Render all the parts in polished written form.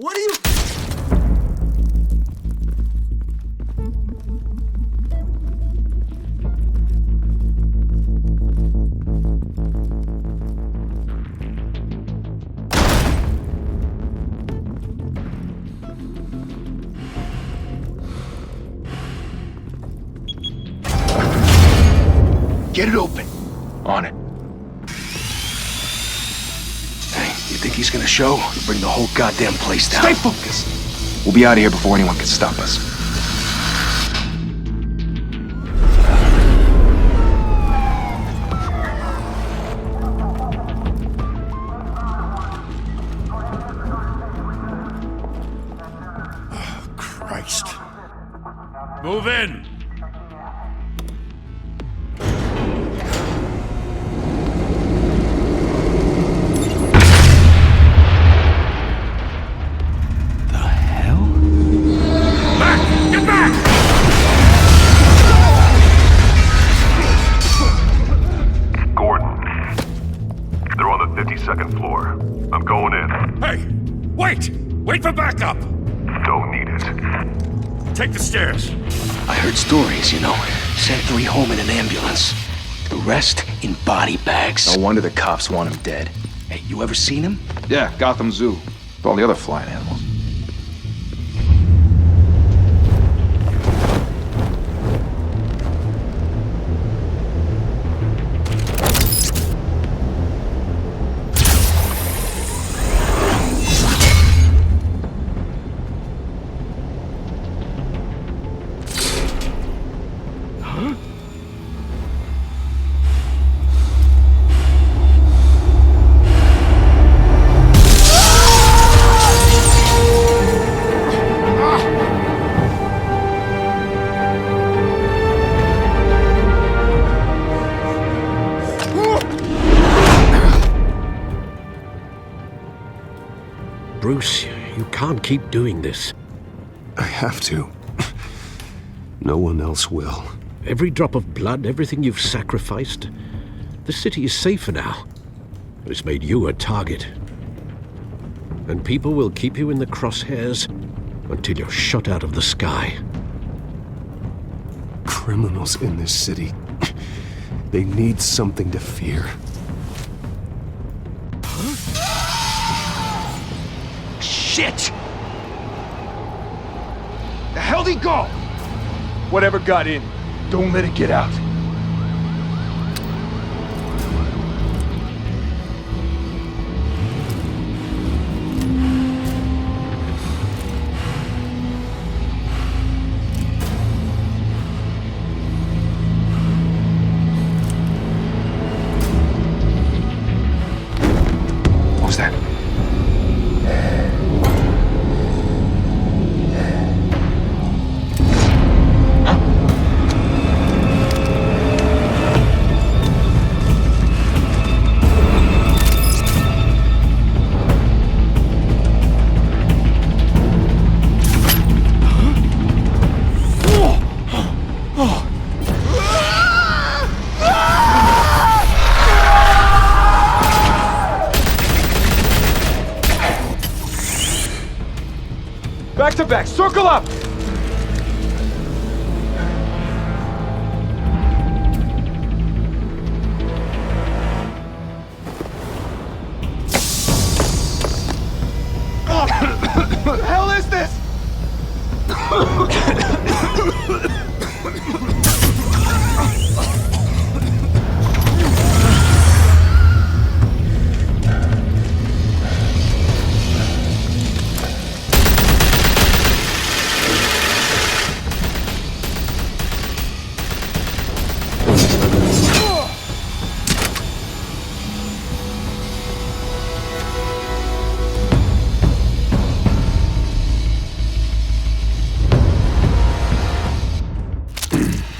What are you... Get it open. On it. Hey, you think he's gonna show? He'll bring the whole goddamn place down. Stay focused! We'll be out of here before anyone can stop us. Oh, Christ. Move in! Second floor. I'm going in. Hey! Wait! Wait for backup! Don't need it. Take the stairs. I heard stories, you know. Sent 3 home in an ambulance. The rest in body bags. No wonder the cops want him dead. Hey, you ever seen him? Yeah, Gotham Zoo. With all the other flying animals. Bruce, you can't keep doing this. I have to. No one else will. Every drop of blood, everything you've sacrificed. The city is safer now. It's made you a target. And people will keep you in the crosshairs until you're shot out of the sky. Criminals in this city. They need something to fear. Shit! The hell'd he go? Whatever got in, don't let it get out. What was that? Back to back, circle up! What the hell is this?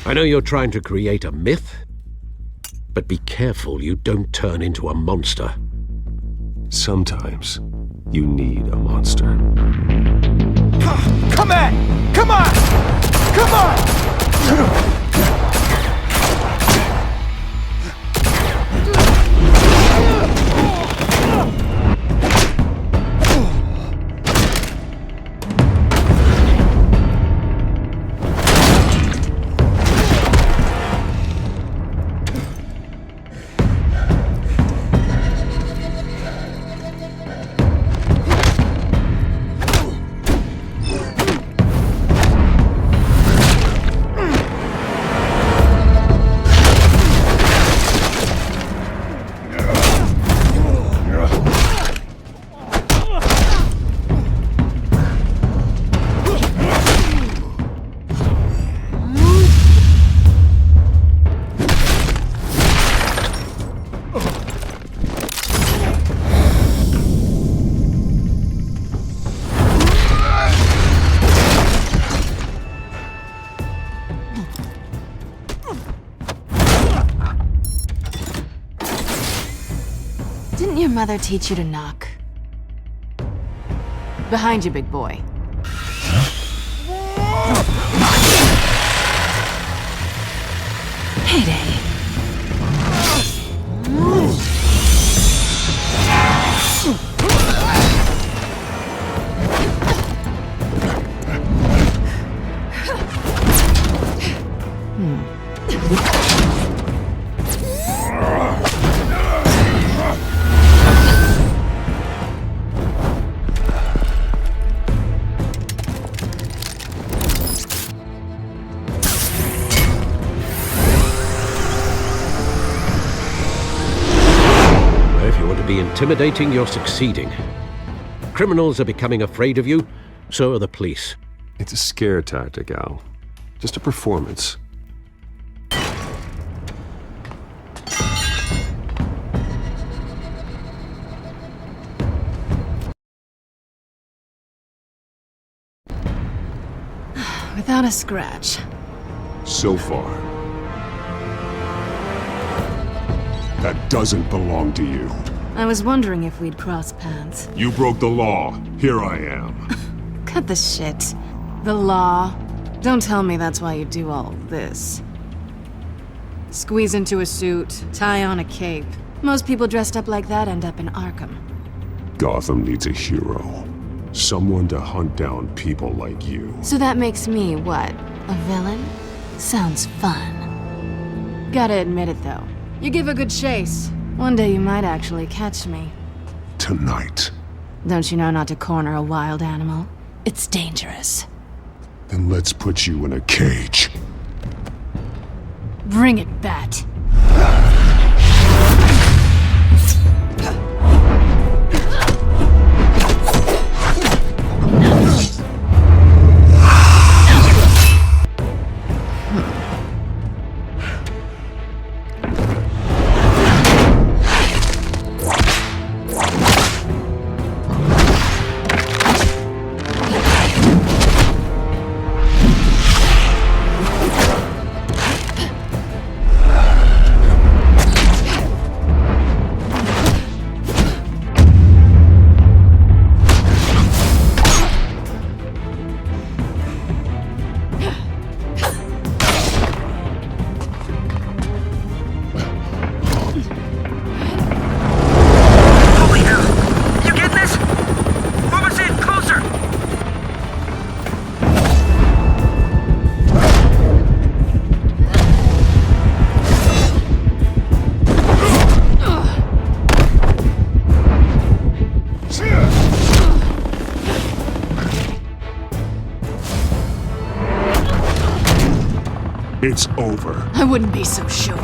I know you're trying to create a myth, but be careful you don't turn into a monster. Sometimes you need a monster. Come on! Come on! Come on! your mother teach you to knock? Behind you, big boy. Heyday. Intimidating, you're succeeding. Criminals are becoming afraid of you, so are the police. It's a scare tactic, Al. Just a performance. Without a scratch. So far. That doesn't belong to you. I was wondering if we'd cross paths. You broke the law. Here I am. Cut the shit. The law. Don't tell me that's why you do all this. Squeeze into a suit, tie on a cape. Most people dressed up like that end up in Arkham. Gotham needs a hero. Someone to hunt down people like you. So that makes me, what, a villain? Sounds fun. Gotta admit it, though. You give a good chase. One day you might actually catch me. Tonight. Don't you know not to corner a wild animal? It's dangerous. Then let's put you in a cage. Bring it, Bat. It's over. I wouldn't be so sure.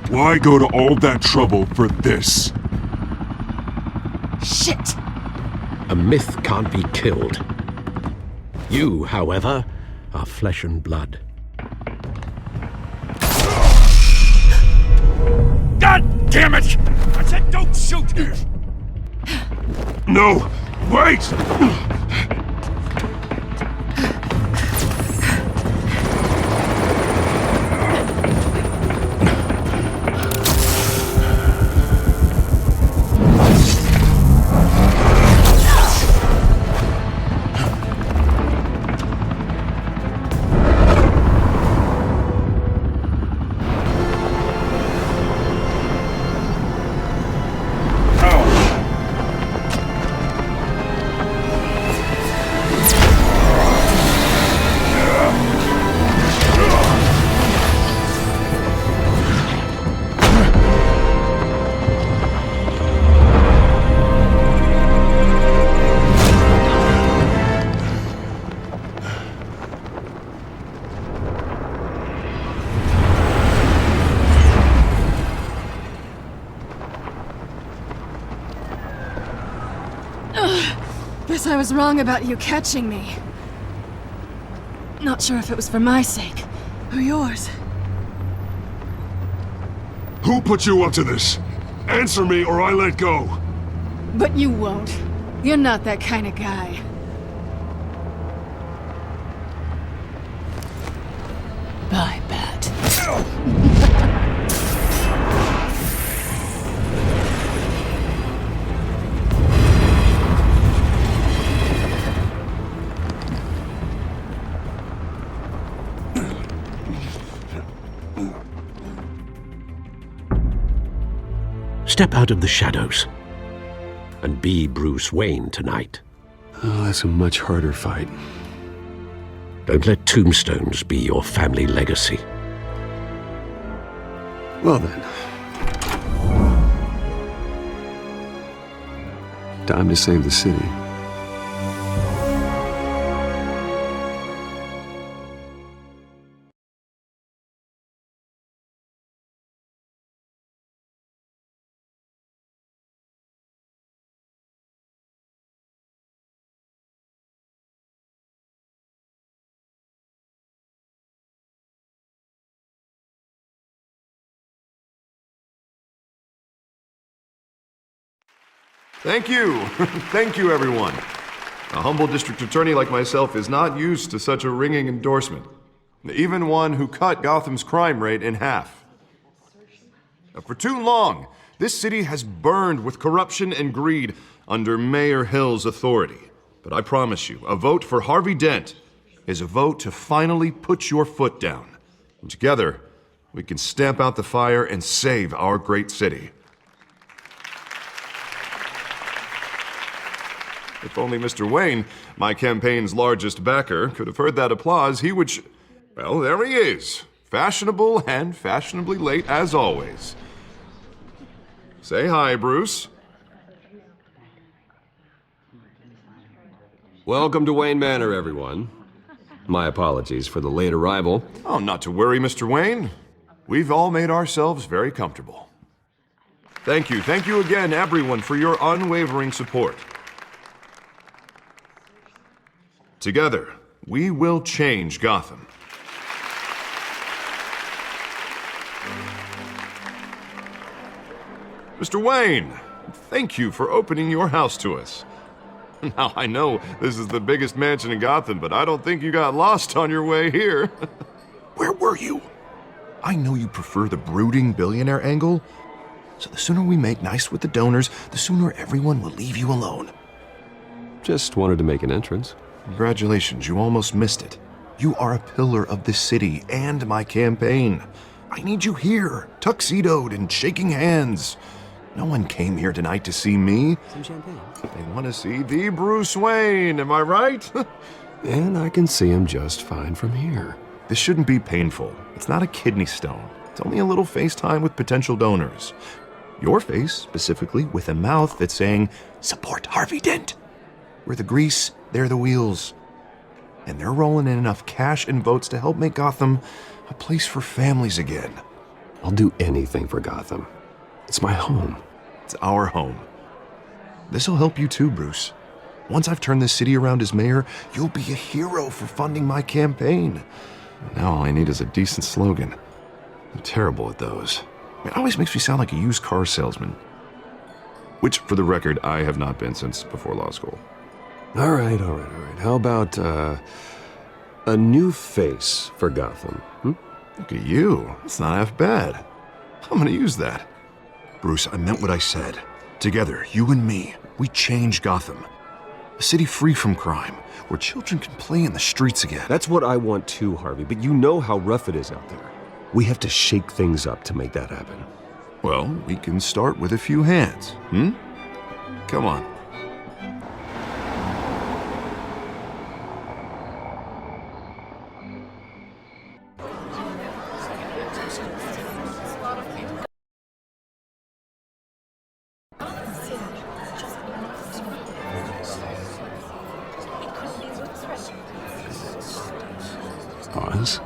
Why go to all that trouble for this? Shit! A myth can't be killed. You, however, are flesh and blood. God damn it! I said don't shoot! No! Wait! Guess I was wrong about you catching me. Not sure if it was for my sake or yours. Who put you up to this? Answer me or I let go. But you won't. You're not that kind of guy. Bye, Bat. Step out of the shadows and be Bruce Wayne tonight. Oh, that's a much harder fight. Don't let tombstones be your family legacy. Well then. Time to save the city. Thank you. Thank you, everyone. A humble district attorney like myself is not used to such a ringing endorsement. Even one who cut Gotham's crime rate in half. For too long, this city has burned with corruption and greed under Mayor Hill's authority. But I promise you, a vote for Harvey Dent is a vote to finally put your foot down. And together, we can stamp out the fire and save our great city. If only Mr. Wayne, my campaign's largest backer, could have heard that applause, he would well, there he is. Fashionable and fashionably late as always. Say hi, Bruce. Welcome to Wayne Manor, everyone. My apologies for the late arrival. Oh, not to worry, Mr. Wayne. We've all made ourselves very comfortable. Thank you again, everyone, for your unwavering support. Together, we will change Gotham. Mr. Wayne, thank you for opening your house to us. Now, I know this is the biggest mansion in Gotham, but I don't think you got lost on your way here. Where were you? I know you prefer the brooding billionaire angle, so the sooner we make nice with the donors, the sooner everyone will leave you alone. Just wanted to make an entrance. Congratulations, you almost missed it. You are a pillar of this city and my campaign. I need you here, tuxedoed and shaking hands. No one came here tonight to see me. Some champagne. They want to see the Bruce Wayne, am I right? And I can see him just fine from here. This shouldn't be painful. It's not a kidney stone. It's only a little FaceTime with potential donors. Your face, specifically, with a mouth that's saying, support Harvey Dent. We're the grease, they're the wheels. And they're rolling in enough cash and votes to help make Gotham a place for families again. I'll do anything for Gotham. It's my home. It's our home. This'll help you too, Bruce. Once I've turned this city around as mayor, you'll be a hero for funding my campaign. Now all I need is a decent slogan. I'm terrible at those. It always makes me sound like a used car salesman. Which, for the record, I have not been since before law school. All right. How about, a new face for Gotham? Look at you. It's not half bad. I'm gonna use that. Bruce, I meant what I said. Together, you and me, we change Gotham. A city free from crime, where children can play in the streets again. That's what I want too, Harvey, but you know how rough it is out there. We have to shake things up to make that happen. Well, we can start with a few hands, Come on. Pause.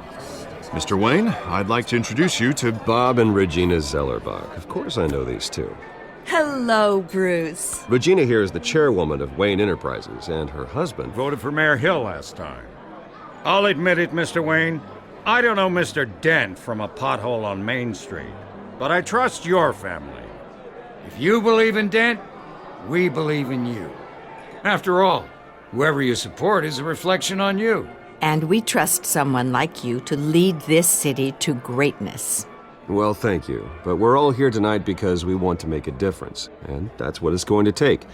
Mr. Wayne, I'd like to introduce you to... Bob and Regina Zellerbach. Of course I know these two. Hello, Bruce. Regina here is the chairwoman of Wayne Enterprises, and her husband... Voted for Mayor Hill last time. I'll admit it, Mr. Wayne. I don't know Mr. Dent from a pothole on Main Street, but I trust your family. If you believe in Dent, we believe in you. After all, whoever you support is a reflection on you. And we trust someone like you to lead this city to greatness. Well, thank you. But we're all here tonight because we want to make a difference. And that's what it's going to take.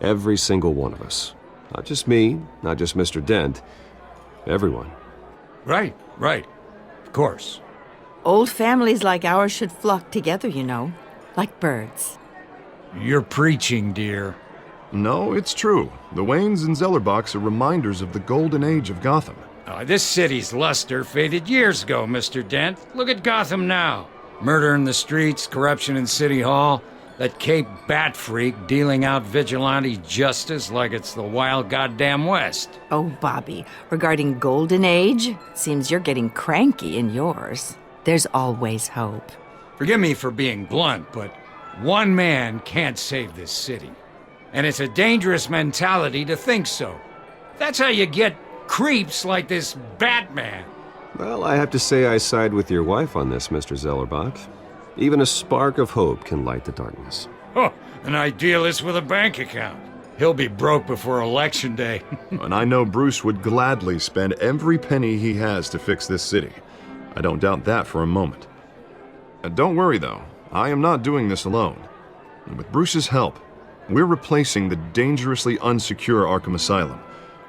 Every single one of us. Not just me, not just Mr. Dent. Everyone. Right. Of course. Old families like ours should flock together, you know. Like birds. You're preaching, dear. No, it's true. The Waynes and Zellerbachs are reminders of the golden age of Gotham. This city's luster faded years ago, Mr. Dent. Look at Gotham now. Murder in the streets, corruption in City Hall, that Cape Bat freak dealing out vigilante justice like it's the wild goddamn West. Oh, Bobby, regarding Golden Age, seems you're getting cranky in yours. There's always hope. Forgive me for being blunt, but one man can't save this city. And it's a dangerous mentality to think so. That's how you get creeps like this Batman. Well, I have to say I side with your wife on this, Mr. Zellerbach. Even a spark of hope can light the darkness. Oh, an idealist with a bank account. He'll be broke before Election Day. And I know Bruce would gladly spend every penny he has to fix this city. I don't doubt that for a moment. Don't worry, though. I am not doing this alone. And with Bruce's help, we're replacing the dangerously unsecure Arkham Asylum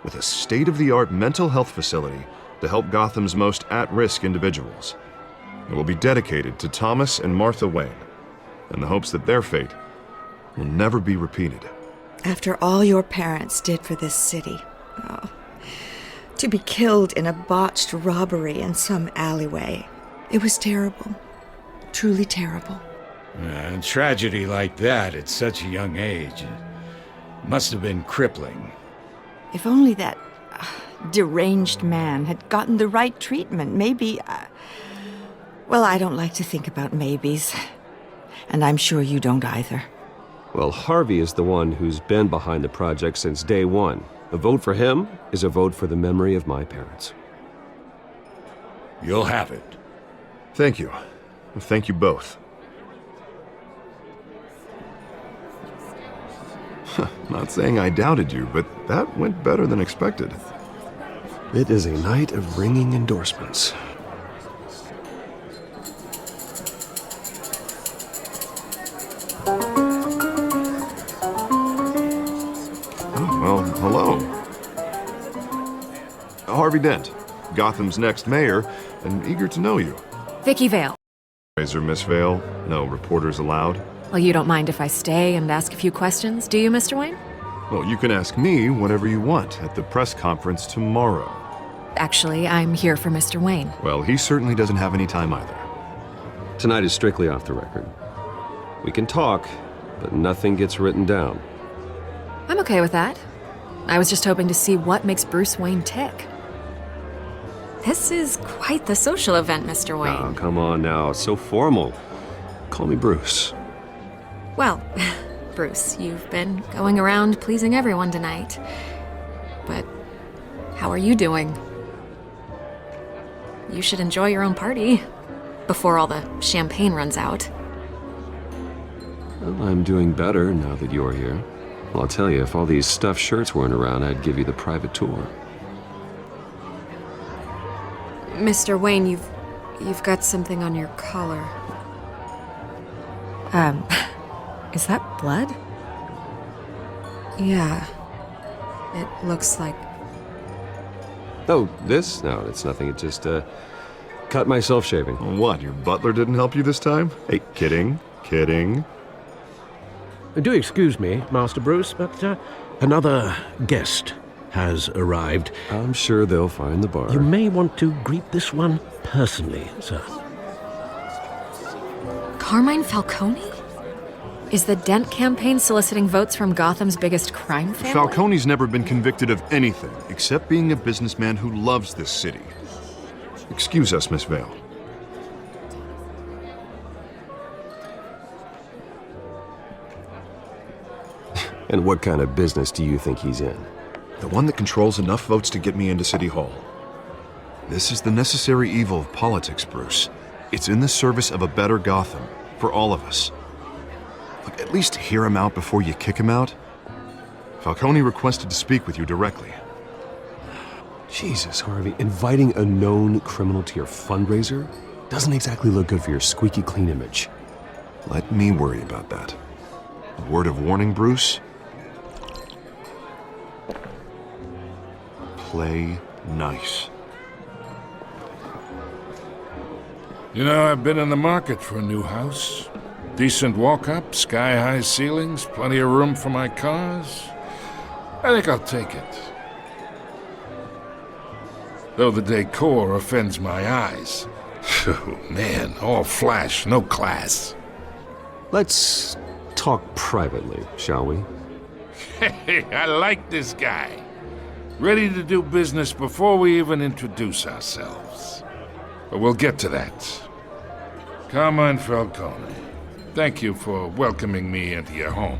with a state-of-the-art mental health facility to help Gotham's most at-risk individuals. It will be dedicated to Thomas and Martha Wayne, in the hopes that their fate will never be repeated. After all your parents did for this city, to be killed in a botched robbery in some alleyway, it was terrible. Truly terrible. A tragedy like that at such a young age must have been crippling. If only that deranged man had gotten the right treatment, maybe... Well, I don't like to think about maybes. And I'm sure you don't either. Well, Harvey is the one who's been behind the project since day one. A vote for him is a vote for the memory of my parents. You'll have it. Thank you. Thank you both. Not saying I doubted you, but that went better than expected. It is a night of ringing endorsements. Well, hello. Harvey Dent, Gotham's next mayor, and eager to know you. Vicky Vale. Razor, Miss Vale. No reporters allowed. Well, you don't mind if I stay and ask a few questions, do you, Mr. Wayne? Well, you can ask me whatever you want at the press conference tomorrow. Actually, I'm here for Mr. Wayne. Well, he certainly doesn't have any time either. Tonight is strictly off the record. We can talk, but nothing gets written down. I'm okay with that. I was just hoping to see what makes Bruce Wayne tick. This is quite the social event, Mr. Wayne. Oh, come on now. It's so formal. Call me Bruce. Well, Bruce, you've been going around pleasing everyone tonight. But how are you doing? You should enjoy your own party before all the champagne runs out. Well, I'm doing better now that you're here. Well, I'll tell you, if all these stuffed shirts weren't around, I'd give you the private tour. Mr. Wayne, you've got something on your collar. Is that blood? Yeah. It looks like... Oh, this? No, it's nothing. It just, cut myself shaving. What, your butler didn't help you this time? Hey, kidding. Do excuse me, Master Bruce, but another guest has arrived. I'm sure they'll find the bar. You may want to greet this one personally, sir. Carmine Falcone? Is the Dent campaign soliciting votes from Gotham's biggest crime family? Falcone's never been convicted of anything except being a businessman who loves this city. Excuse us, Miss Vale. And what kind of business do you think he's in? The one that controls enough votes to get me into City Hall. This is the necessary evil of politics, Bruce. It's in the service of a better Gotham, for all of us. Look, at least hear him out before you kick him out. Falcone requested to speak with you directly. Jesus, Harvey, inviting a known criminal to your fundraiser doesn't exactly look good for your squeaky clean image. Let me worry about that. A word of warning, Bruce. Play nice. You know, I've been in the market for a new house. Decent walk-up, sky-high ceilings, plenty of room for my cars. I think I'll take it. Though the decor offends my eyes. Oh, man, all flash, no class. Let's talk privately, shall we? Hey, I like this guy. Ready to do business before we even introduce ourselves. But we'll get to that. Carmine Falcone, thank you for welcoming me into your home.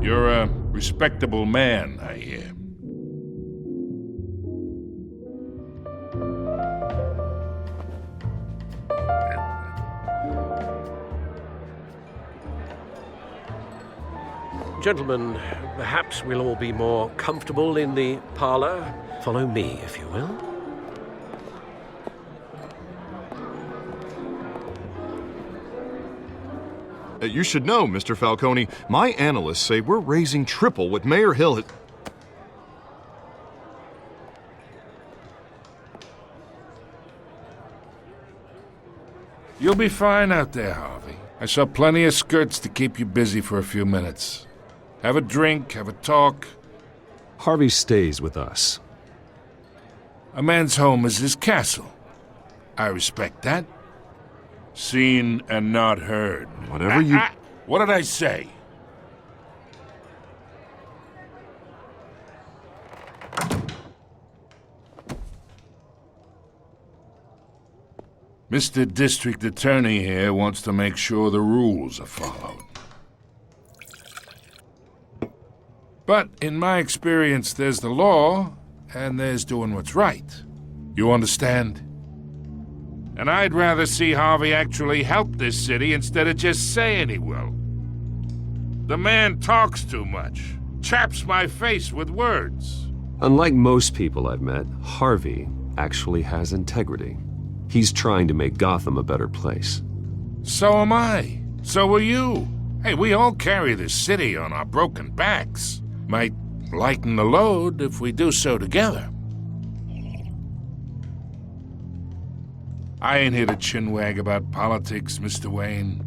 You're a respectable man, I hear. Gentlemen, perhaps we'll all be more comfortable in the parlor. Follow me, if you will. You should know, Mr. Falcone, my analysts say we're raising triple what Mayor Hill had... You'll be fine out there, Harvey. I saw plenty of skirts to keep you busy for a few minutes. Have a drink, have a talk. Harvey stays with us. A man's home is his castle. I respect that. Seen and not heard. Whatever you... What did I say? Mr. District Attorney here wants to make sure the rules are followed. But in my experience, there's the law, and there's doing what's right. You understand? And I'd rather see Harvey actually help this city instead of just saying he will. The man talks too much, chaps my face with words. Unlike most people I've met, Harvey actually has integrity. He's trying to make Gotham a better place. So am I. So are you. Hey, we all carry this city on our broken backs. Might lighten the load if we do so together. I ain't here to chinwag about politics, Mr. Wayne.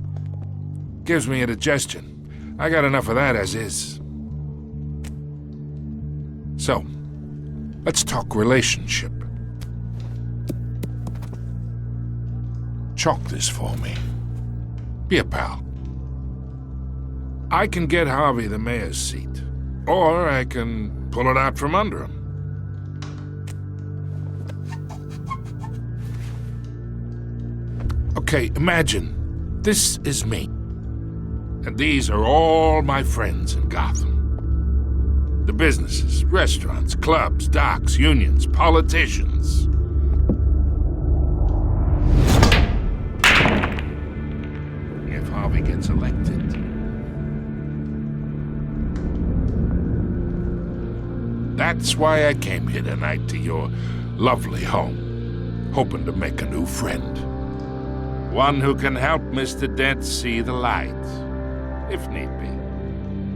Gives me indigestion. I got enough of that as is. So, let's talk relationship. Chalk this for me. Be a pal. I can get Harvey the mayor's seat, or I can pull it out from under him. Okay, imagine this is me, and these are all my friends in Gotham. The businesses, restaurants, clubs, docks, unions, politicians. If Harvey gets elected, that's why I came here tonight to your lovely home, hoping to make a new friend. One who can help Mr. Dent see the light, if need be.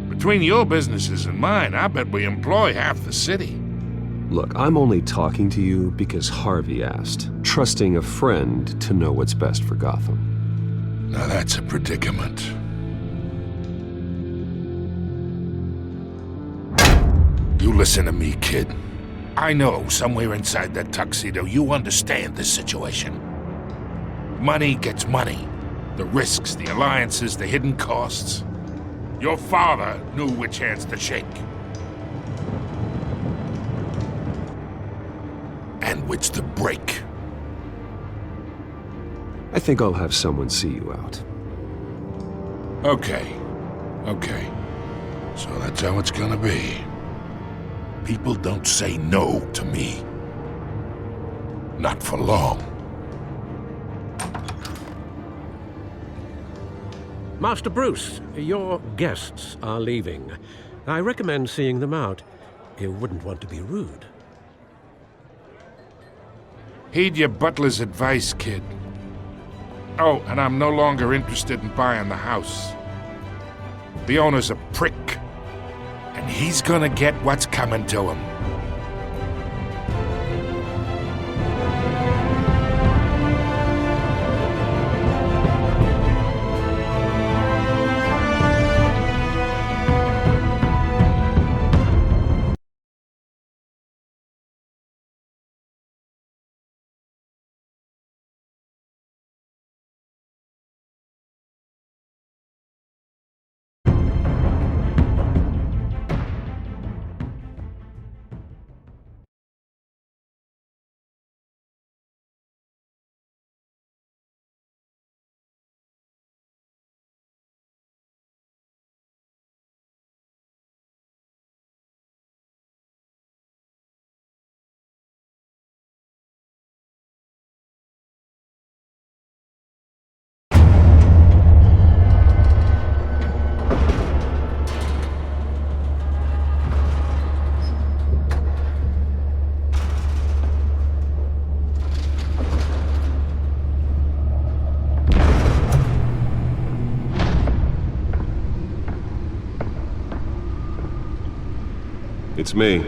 Between your businesses and mine, I bet we employ half the city. Look, I'm only talking to you because Harvey asked, trusting a friend to know what's best for Gotham. Now that's a predicament. You listen to me, kid. I know somewhere inside that tuxedo you understand this situation. Money gets money. The risks, the alliances, the hidden costs. Your father knew which hands to shake. And which to break. I think I'll have someone see you out. Okay. Okay. So that's how it's gonna be. People don't say no to me. Not for long. Master Bruce, your guests are leaving. I recommend seeing them out. You wouldn't want to be rude. Heed your butler's advice, kid. Oh, and I'm no longer interested in buying the house. The owner's a prick, and he's gonna get what's coming to him. It's me.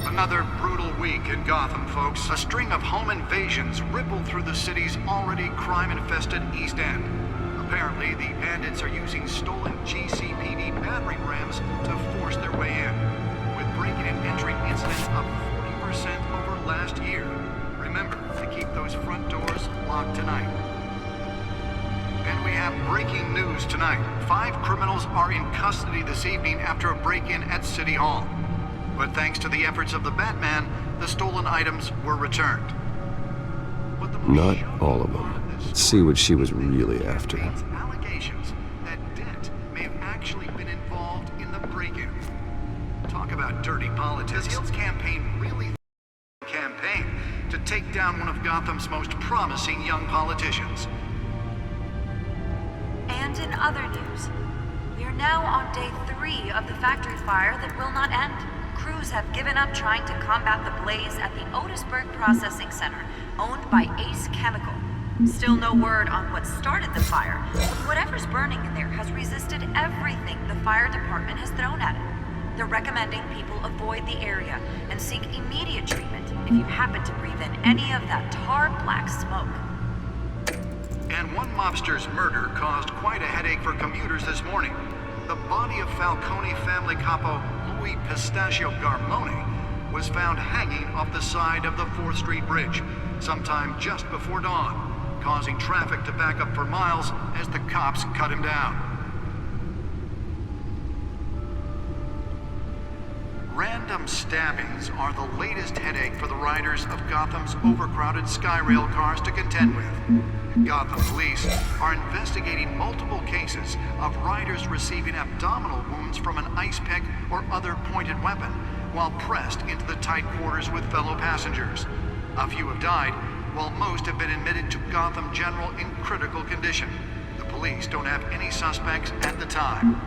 Another brutal week in Gotham, folks. A string of home invasions rippled through the city's already crime-infested East End. Apparently, the bandits are using stolen GCPD battering rams to force their way in, with breaking and entering incidents up 40% over last year. Remember to keep those front doors locked tonight. And we have breaking news tonight. 5 criminals are in custody this evening after a break-in at City Hall. But thanks to the efforts of the Batman, the stolen items were returned. Not all of them. Let's see what she was really after. Allegations that Dent may have actually been involved in the break-in. Talk about dirty politics. Hill's campaign really campaign to take down one of Gotham's most promising young politicians. And in other news, we are now on day 3 of the factory fire that will not end. Crews have given up trying to combat the blaze at the Otisburg Processing Center, owned by Ace Chemical. Still no word on what started the fire, but whatever's burning in there has resisted everything the fire department has thrown at it. They're recommending people avoid the area and seek immediate treatment if you happen to breathe in any of that tar black smoke. And one mobster's murder caused quite a headache for commuters this morning. The body of Falcone family capo Louis Pistachio Garmone was found hanging off the side of the 4th Street Bridge sometime just before dawn, causing traffic to back up for miles as the cops cut him down. Random stabbings are the latest headache for the riders of Gotham's overcrowded Skyrail cars to contend with. Gotham police are investigating multiple cases of riders receiving abdominal wounds from an ice pick or other pointed weapon while pressed into the tight quarters with fellow passengers. A few have died, while most have been admitted to Gotham General in critical condition. The police don't have any suspects at the time.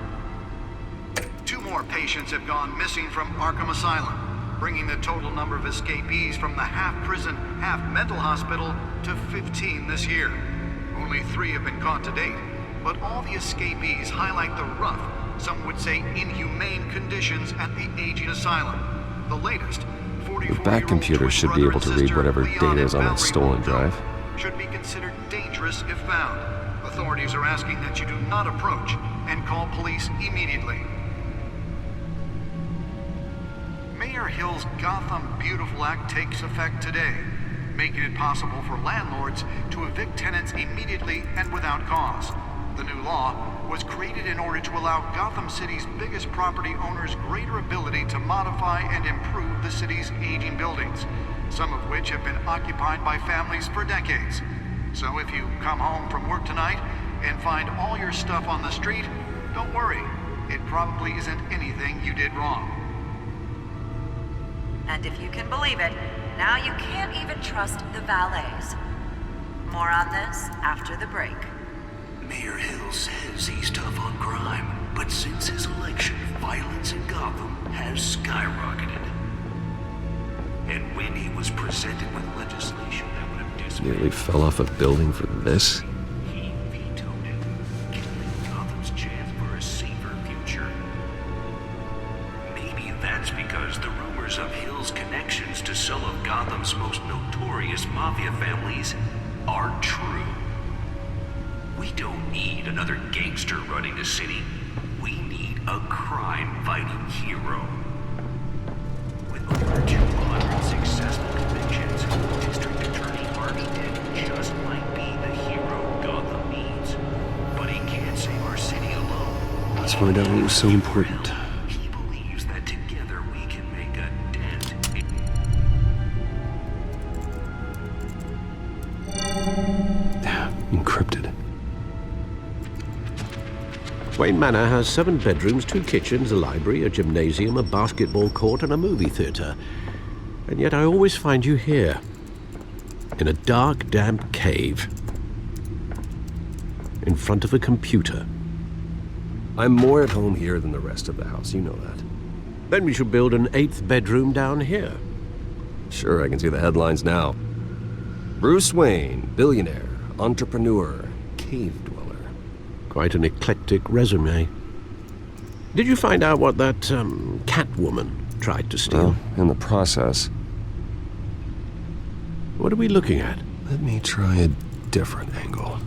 2 more patients have gone missing from Arkham Asylum, bringing the total number of escapees from the half-prison, half-mental hospital to 15 this year. Only 3 have been caught to date, but all the escapees highlight the rough, some would say inhumane conditions at the aging asylum. The latest, 44-year-old The back computer should be able to read whatever data is on that stolen drive. should be considered dangerous if found. Authorities are asking that you do not approach and call police immediately. Mayor Hill's Gotham Beautiful Act takes effect today, making it possible for landlords to evict tenants immediately and without cause. The new law was created in order to allow Gotham City's biggest property owners greater ability to modify and improve the city's aging buildings, some of which have been occupied by families for decades. So if you come home from work tonight and find all your stuff on the street, don't worry. It probably isn't anything you did wrong. And if you can believe it, now you can't even trust the valets. More on this after the break. Mayor Hill says he's tough on crime, but since his election, violence in Gotham has skyrocketed. And when he was presented with legislation that would have dismantled... Nearly fell off a building for this? He vetoed it, killing Gotham's chance for a safer future. Maybe that's because the rumors of Hill's connections to some of Gotham's most notorious mafia families are true. We don't need another gangster running the city. We need a crime-fighting hero. With over 200 successful convictions, District Attorney Harvey Dent just might be the hero Gotham needs. But he can't save our city alone. Let's find out what was so important. He believes that together we can make a dent. Encrypted. Wayne Manor has 7 bedrooms, 2 kitchens, a library, a gymnasium, a basketball court, and a movie theater. And yet I always find you here, in a dark, damp cave, in front of a computer. I'm more at home here than the rest of the house, you know that. Then we should build an 8th bedroom down here. Sure, I can see the headlines now. Bruce Wayne, billionaire, entrepreneur, cave dweller. Quite an eclectic resume. Did you find out what that, Catwoman tried to steal? Well, in the process. What are we looking at? Let me try a different angle.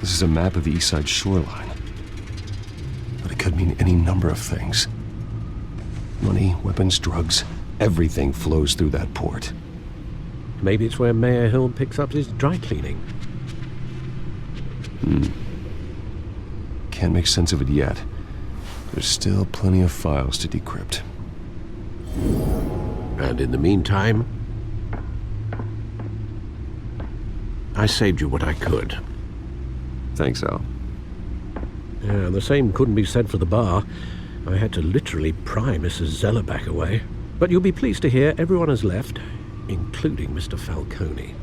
This is a map of the East Side shoreline. But it could mean any number of things. Money, weapons, drugs, everything flows through that port. Maybe it's where Mayor Hill picks up his dry cleaning. Can't make sense of it yet. There's still plenty of files to decrypt. And in the meantime, I saved you what I could. Thanks, Al. Yeah, the same couldn't be said for the bar. I had to literally pry Mrs. Zeller back away. But you'll be pleased to hear everyone has left, including Mr. Falcone.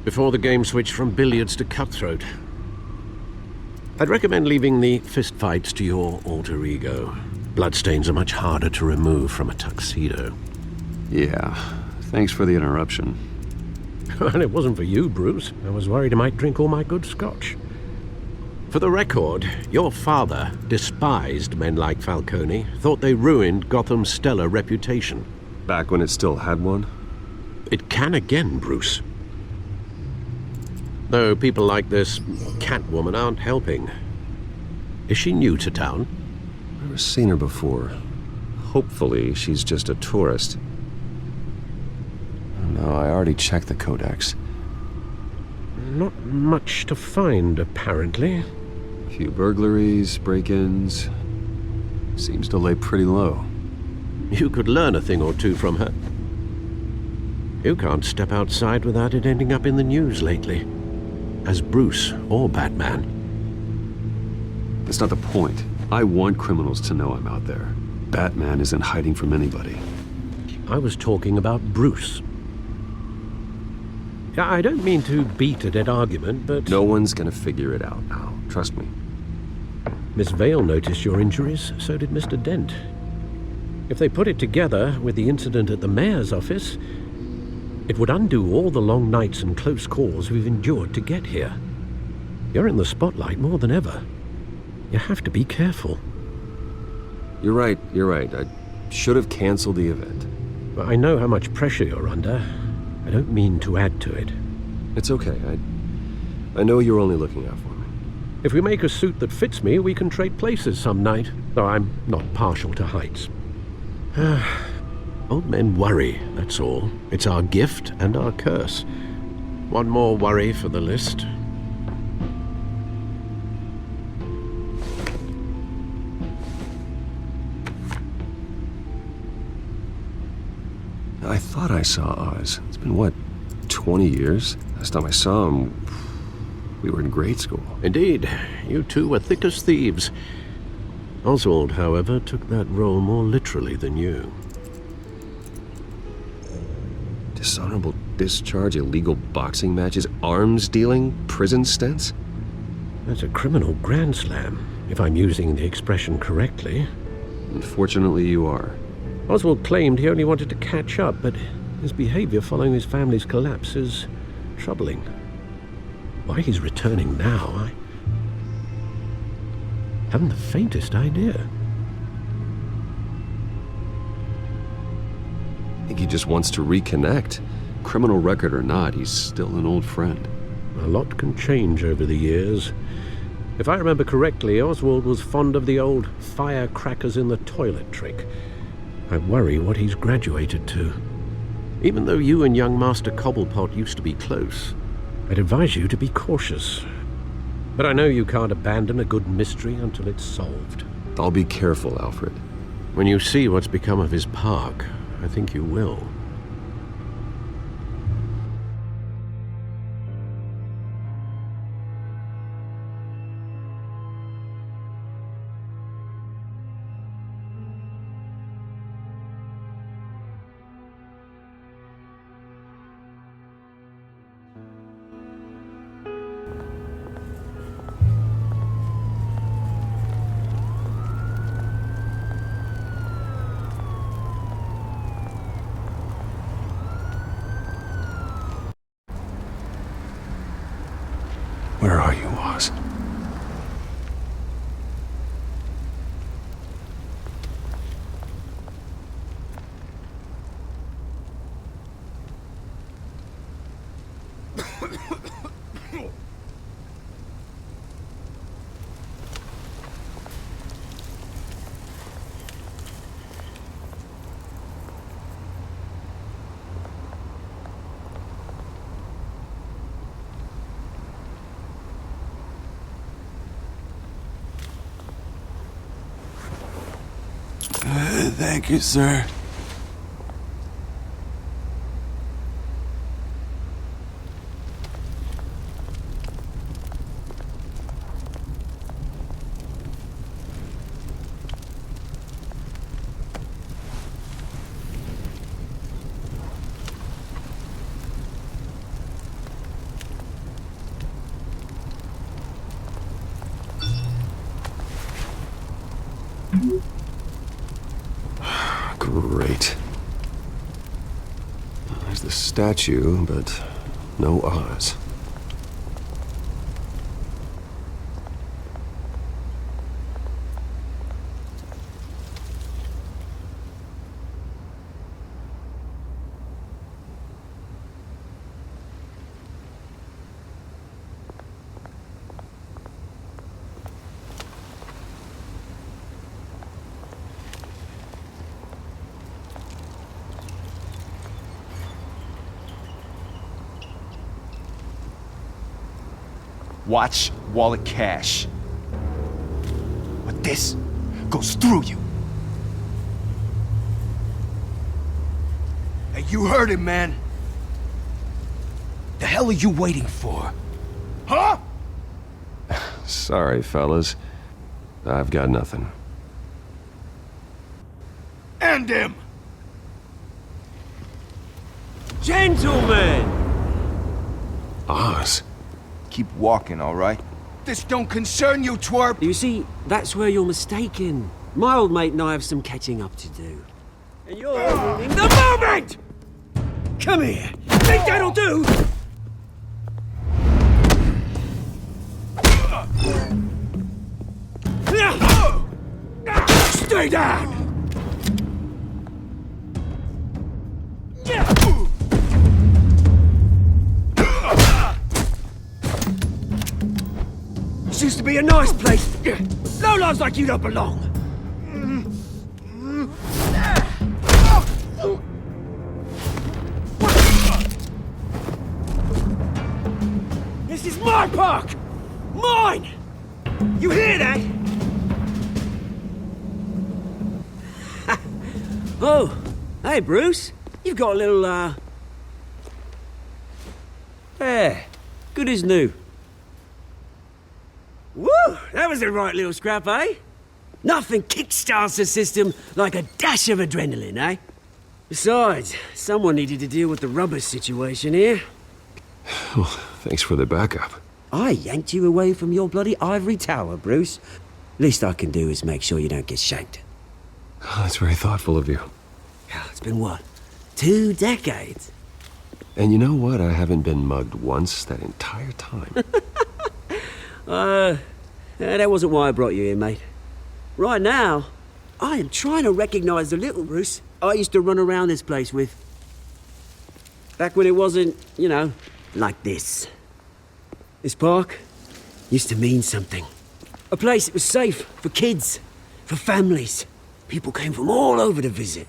Before the game switched from billiards to cutthroat. I'd recommend leaving the fistfights to your alter ego. Bloodstains are much harder to remove from a tuxedo. Yeah, thanks for the interruption. And it wasn't for you, Bruce. I was worried I might drink all my good scotch. For the record, your father despised men like Falcone, thought they ruined Gotham's stellar reputation. Back when it still had one? It can again, Bruce. Though people like this Catwoman aren't helping. Is she new to town? Never seen her before. Hopefully, she's just a tourist. No, I already checked the codex. Not much to find, apparently. A few burglaries, break-ins. Seems to lay pretty low. You could learn a thing or two from her. You can't step outside without it ending up in the news lately. As Bruce or Batman. That's not the point. I want criminals to know I'm out there. Batman isn't hiding from anybody. I was talking about Bruce. I don't mean to beat a dead argument, but... No one's gonna figure it out now. Trust me. Miss Vale noticed your injuries, so did Mr. Dent. If they put it together with the incident at the mayor's office, it would undo all the long nights and close calls we've endured to get here. You're in the spotlight more than ever. You have to be careful. You're right. I should have canceled the event. I know how much pressure you're under. I don't mean to add to it. It's okay. I know you're only looking out for me. If we make a suit that fits me, we can trade places some night, though I'm not partial to heights. Old men worry, that's all. It's our gift and our curse. One more worry for the list. I thought I saw Oz. It's been, what, 20 years? Last time I saw him, we were in grade school. Indeed. You two were thick as thieves. Oswald, however, took that role more literally than you. Dishonorable discharge, illegal boxing matches, arms dealing, prison stints? That's a criminal grand slam, if I'm using the expression correctly. Unfortunately, you are. Oswald claimed he only wanted to catch up, but his behavior following his family's collapse is troubling. Why he's returning now, I haven't the faintest idea. I think he just wants to reconnect. Criminal record or not, he's still an old friend. A lot can change over the years. If I remember correctly, Oswald was fond of the old firecrackers in the toilet trick. I worry what he's graduated to. Even though you and young Master Cobblepot used to be close, I'd advise you to be cautious. But I know you can't abandon a good mystery until it's solved. I'll be careful, Alfred. When you see what's become of his park, I think you will. Where are you, Oz? Thank you, sir. Great. There's the statue, but no Oz. Watch wallet cash. But this goes through you. Hey, you heard him, man. The hell are you waiting for? Huh? Sorry, fellas. I've got nothing. End him! Gentlemen! Oz. Keep walking, all right? This don't concern you, twerp! You see, that's where you're mistaken. My old mate and I have some catching up to do. And you're ruining the moment! Come here! Think that'll do? Stay down! This used to be a nice place. Lowlifes like you don't belong. This is my park! Mine! You hear that? Oh, hey, Bruce. You've got a little, yeah, good as new. Woo! That was a right little scrap, eh? Nothing kickstarts the system like a dash of adrenaline, eh? Besides, someone needed to deal with the rubber situation here. Well, thanks for the backup. I yanked you away from your bloody ivory tower, Bruce. Least I can do is make sure you don't get shanked. Oh, that's very thoughtful of you. It's been what? 2 decades? And you know what? I haven't been mugged once that entire time. That wasn't why I brought you here, mate. Right now, I am trying to recognize the little Bruce I used to run around this place with. Back when it wasn't, you know, like this. This park used to mean something. A place that was safe for kids, for families. People came from all over to visit.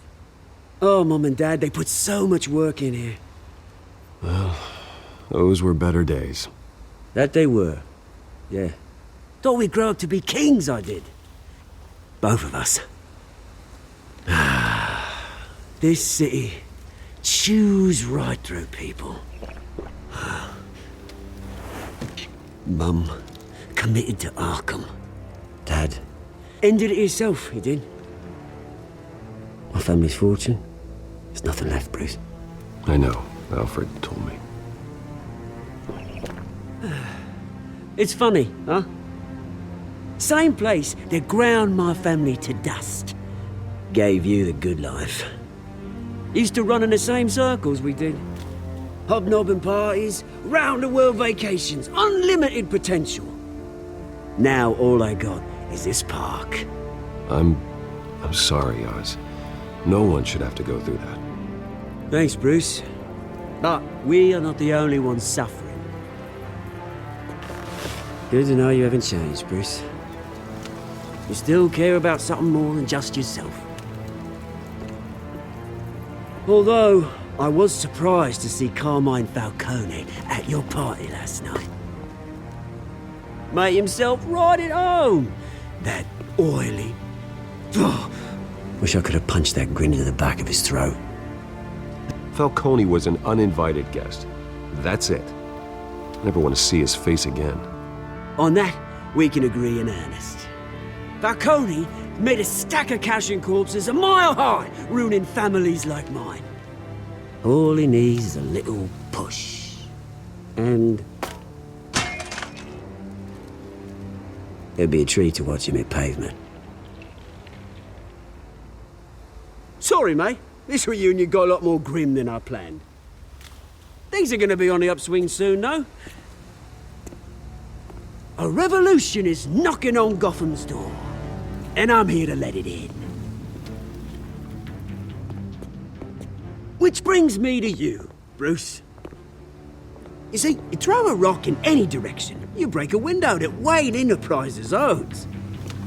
Oh, Mum and Dad, they put so much work in here. Well, those were better days. That they were. Yeah. Thought we'd grow up to be kings, I did. Both of us. This city chews right through people. Mum committed to Arkham. Dad ended it himself, he did. My family's fortune, there's nothing left, Bruce. I know. Alfred told me. It's funny, huh? Same place that ground my family to dust gave you the good life. Used to run in the same circles we did. Hobnobbing parties, round-the-world vacations, unlimited potential. Now all I got is this park. I'm sorry, Oz. No one should have to go through that. Thanks, Bruce. But we are not the only ones suffering. Good to know you haven't changed, Bruce. You still care about something more than just yourself. Although, I was surprised to see Carmine Falcone at your party last night. Made himself right at home. That oily... Oh, wish I could have punched that grin into the back of his throat. Falcone was an uninvited guest. That's it. I never want to see his face again. On that, we can agree in earnest. Falcone made a stack of cash and corpses a mile high, ruining families like mine. All he needs is a little push. And... it'd be a treat to watch him hit pavement. Sorry, mate. This reunion got a lot more grim than I planned. Things are gonna be on the upswing soon, though. A revolution is knocking on Gotham's door. And I'm here to let it in. Which brings me to you, Bruce. You see, you throw a rock in any direction, you break a window that Wayne Enterprises owns.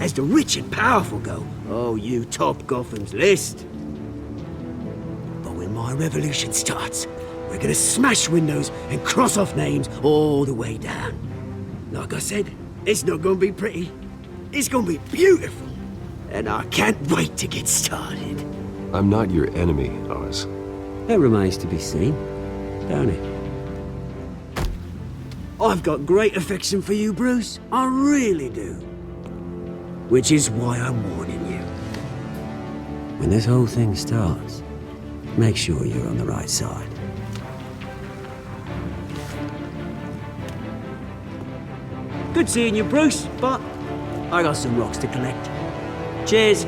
As the rich and powerful go, oh, you top Gotham's list. But when my revolution starts, we're gonna smash windows and cross off names all the way down. Like I said, it's not gonna be pretty. It's gonna be beautiful. And I can't wait to get started. I'm not your enemy, Oz. That remains to be seen, don't it? I've got great affection for you, Bruce. I really do. Which is why I'm warning you. When this whole thing starts, make sure you're on the right side. Good seeing you, Bruce, but I got some rocks to collect. Cheers.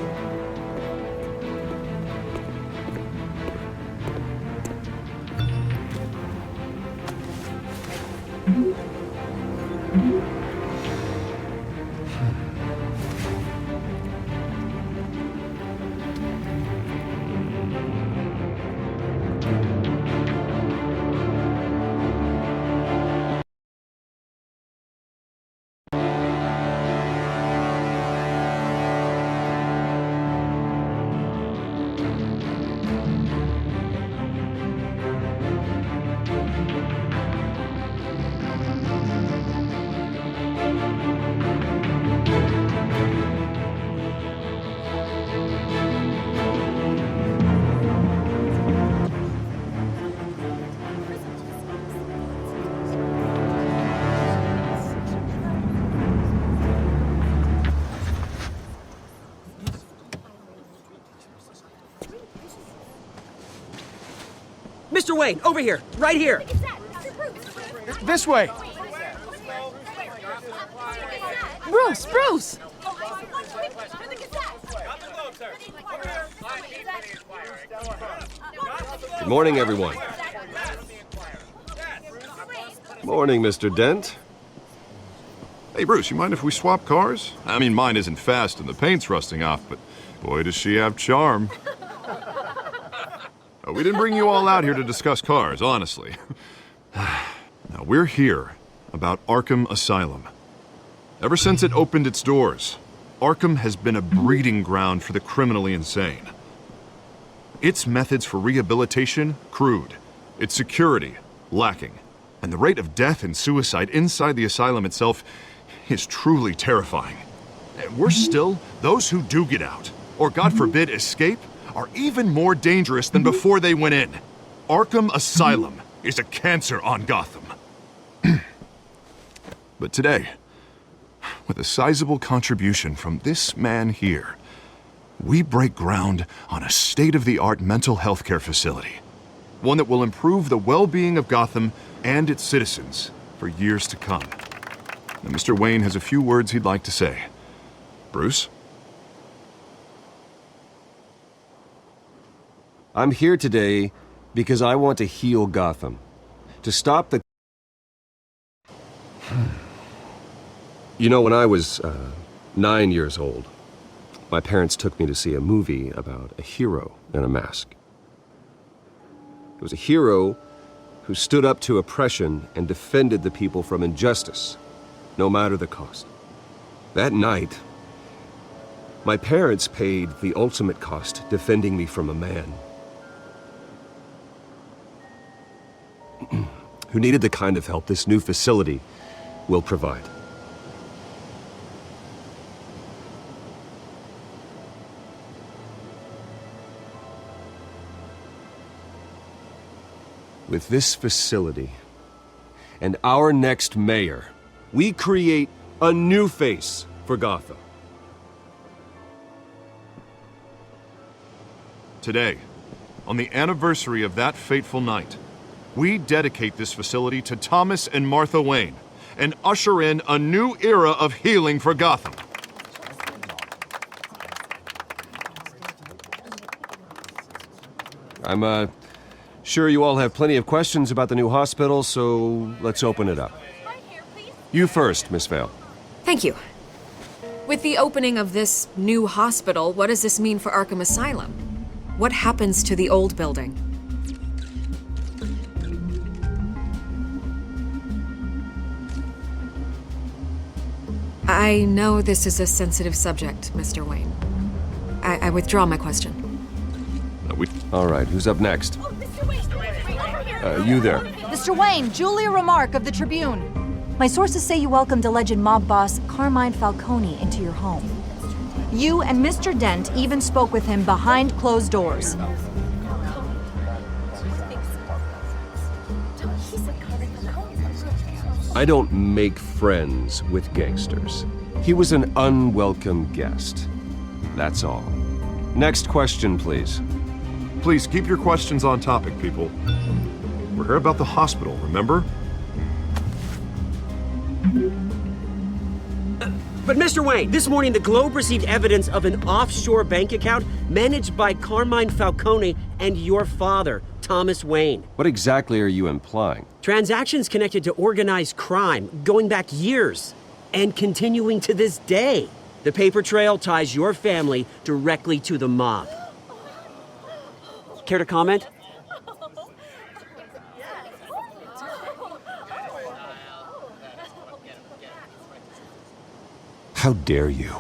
Mr. Wayne, over here, right here. This way. Bruce! Good morning, everyone. Morning, Mr. Dent. Hey, Bruce, you mind if we swap cars? I mean, mine isn't fast and the paint's rusting off, but boy, does she have charm. We didn't bring you all out here to discuss cars, honestly. Now, we're here about Arkham Asylum. Ever since it opened its doors, Arkham has been a breeding ground for the criminally insane. Its methods for rehabilitation, crude. Its security, lacking. And the rate of death and suicide inside the asylum itself is truly terrifying. And worse still, those who do get out, or God forbid escape, are even more dangerous than before they went in. Arkham Asylum is a cancer on Gotham. But today, with a sizable contribution from this man here, we break ground on a state-of-the-art mental health care facility. One that will improve the well-being of Gotham and its citizens for years to come. Now, Mr. Wayne has a few words he'd like to say. Bruce? I'm here today because I want to heal Gotham. To stop the... You know, when I was 9 years old, my parents took me to see a movie about a hero in a mask. It was a hero who stood up to oppression and defended the people from injustice, no matter the cost. That night, my parents paid the ultimate cost defending me from a man who needed the kind of help this new facility will provide. With this facility and our next mayor, we create a new face for Gotham. Today, on the anniversary of that fateful night, we dedicate this facility to Thomas and Martha Wayne and usher in a new era of healing for Gotham. I'm sure you all have plenty of questions about the new hospital, so let's open it up. You first, Miss Vale. Thank you. With the opening of this new hospital, what does this mean for Arkham Asylum? What happens to the old building? I know this is a sensitive subject, Mr. Wayne. I withdraw my question. All right, who's up next? You there. Mr. Wayne, Julia Remark of the Tribune. My sources say you welcomed alleged mob boss Carmine Falcone into your home. You and Mr. Dent even spoke with him behind closed doors. I don't make friends with gangsters. He was an unwelcome guest. That's all. Next question, please. Please keep your questions on topic, people. We're here about the hospital, remember? But Mr. Wayne, this morning the Globe received evidence of an offshore bank account managed by Carmine Falcone and your father, Thomas Wayne. What exactly are you implying? Transactions connected to organized crime going back years and continuing to this day. The paper trail ties your family directly to the mob. Care to comment? How dare you?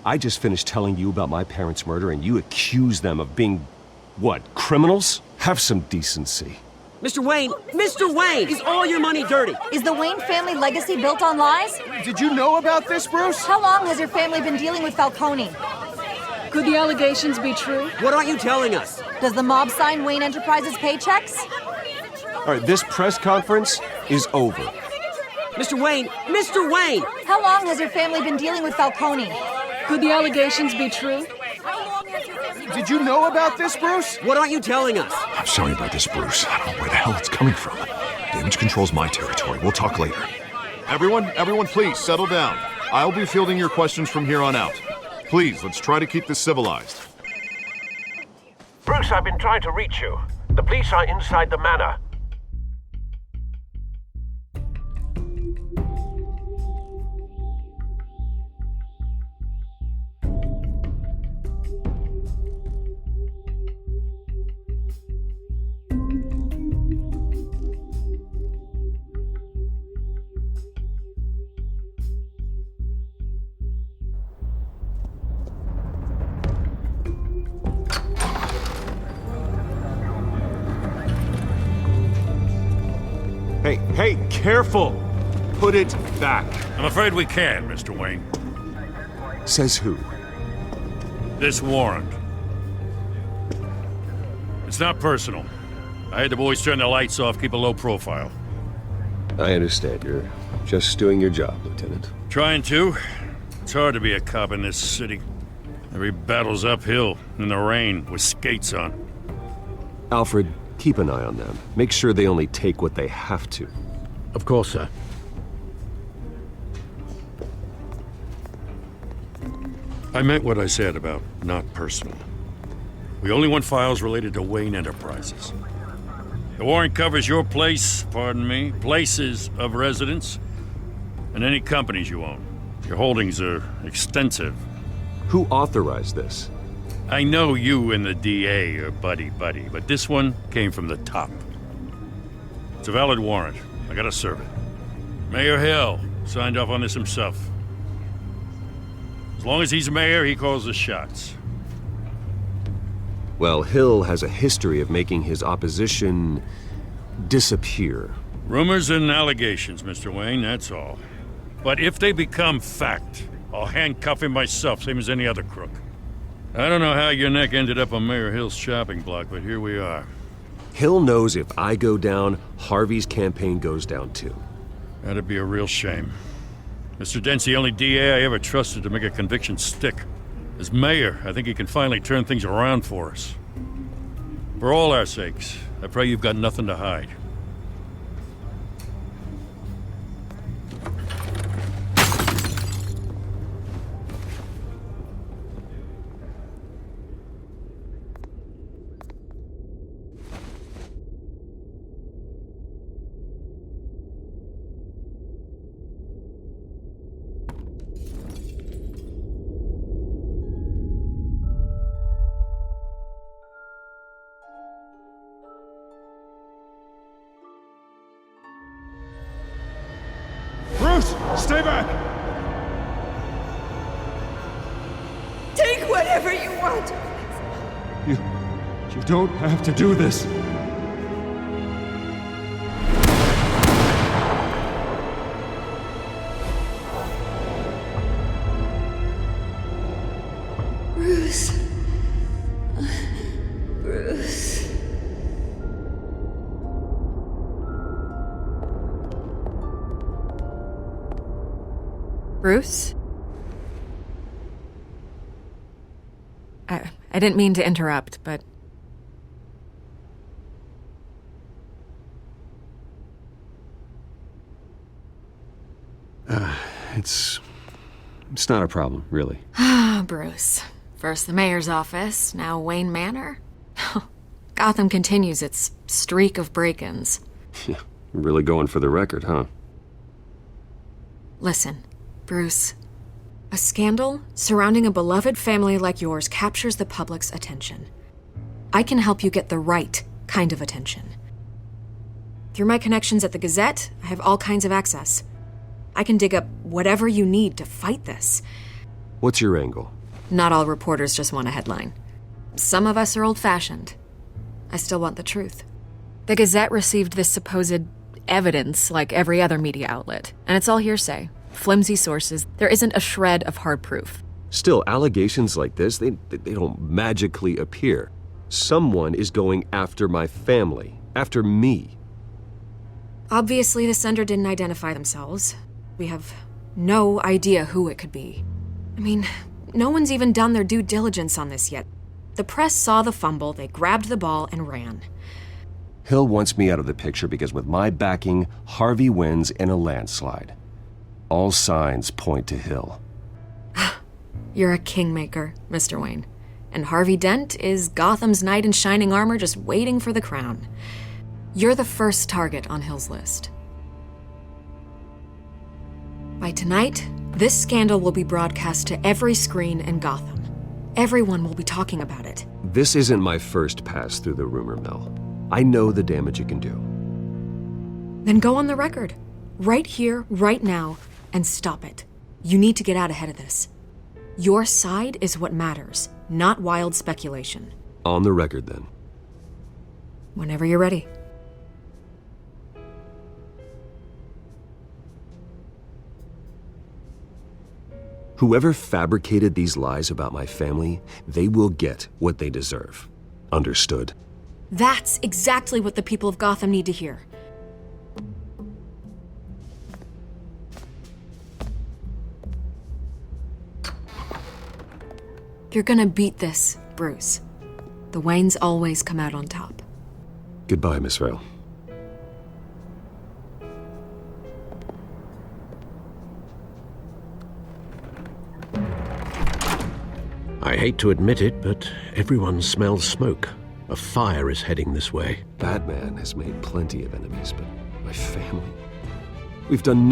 I just finished telling you about my parents' murder and you accuse them of being, what, criminals? Have some decency. Mr. Wayne, is all your money dirty? Is the Wayne family legacy built on lies? Did you know about this, Bruce? How long has your family been dealing with Falcone? Could the allegations be true? What aren't you telling us? Does the mob sign Wayne Enterprises paychecks? All right, this press conference is over. Mr. Wayne! How long has your family been dealing with Falcone? Could the allegations be true? Did you know about this, Bruce? What aren't you telling us? I'm sorry about this, Bruce. I don't know where the hell it's coming from. Damage control's my territory. We'll talk later. Everyone, please settle down. I'll be fielding your questions from here on out. Please, let's try to keep this civilized. Bruce, I've been trying to reach you. The police are inside the manor. Hey, careful! Put it back. I'm afraid we can, Mr. Wayne. Says who? This warrant. It's not personal. I had the boys turn the lights off, keep a low profile. I understand. You're just doing your job, Lieutenant. Trying to. It's hard to be a cop in this city. Every battle's uphill, in the rain, with skates on. Alfred, keep an eye on them. Make sure they only take what they have to. Of course, sir. I meant what I said about not personal. We only want files related to Wayne Enterprises. The warrant covers your places of residence, and any companies you own. Your holdings are extensive. Who authorized this? I know you and the DA are buddy-buddy, but this one came from the top. It's a valid warrant. I gotta serve it. Mayor Hill signed off on this himself. As long as he's mayor, he calls the shots. Well, Hill has a history of making his opposition disappear. Rumors and allegations, Mr. Wayne, that's all. But if they become fact, I'll handcuff him myself, same as any other crook. I don't know how your neck ended up on Mayor Hill's shopping block, but here we are. Hill knows if I go down, Harvey's campaign goes down too. That'd be a real shame. Mr. Dent's the only DA I ever trusted to make a conviction stick. As mayor, I think he can finally turn things around for us. For all our sakes, I pray you've got nothing to hide. Bruce, stay back! Take whatever you want. You don't have to do this. Bruce. Bruce. Bruce? I didn't mean to interrupt, but... It's not a problem, really. Ah, Bruce. First the mayor's office, now Wayne Manor. Gotham continues its streak of break-ins. Yeah, really going for the record, huh? Listen, Bruce. A scandal surrounding a beloved family like yours captures the public's attention. I can help you get the right kind of attention. Through my connections at the Gazette, I have all kinds of access. I can dig up whatever you need to fight this. What's your angle? Not all reporters just want a headline. Some of us are old-fashioned. I still want the truth. The Gazette received this supposed evidence like every other media outlet, and it's all hearsay. Flimsy sources. There isn't a shred of hard proof. Still, allegations like this, they don't magically appear. Someone is going after my family, after me. Obviously, the sender didn't identify themselves. We have no idea who it could be. I mean, no one's even done their due diligence on this yet. The press saw the fumble, they grabbed the ball and ran. Hill wants me out of the picture because with my backing, Harvey wins in a landslide. All signs point to Hill. You're a kingmaker, Mr. Wayne. And Harvey Dent is Gotham's knight in shining armor just waiting for the crown. You're the first target on Hill's list. By tonight, this scandal will be broadcast to every screen in Gotham. Everyone will be talking about it. This isn't my first pass through the rumor mill. I know the damage it can do. Then go on the record. Right here, right now, and stop it. You need to get out ahead of this. Your side is what matters, not wild speculation. On the record, then. Whenever you're ready. Whoever fabricated these lies about my family, they will get what they deserve. Understood? That's exactly what the people of Gotham need to hear. You're gonna beat this, Bruce. The Waynes always come out on top. Goodbye, Miss Vale. I hate to admit it, but everyone smells smoke. A fire is heading this way. Batman has made plenty of enemies, but my family... We've done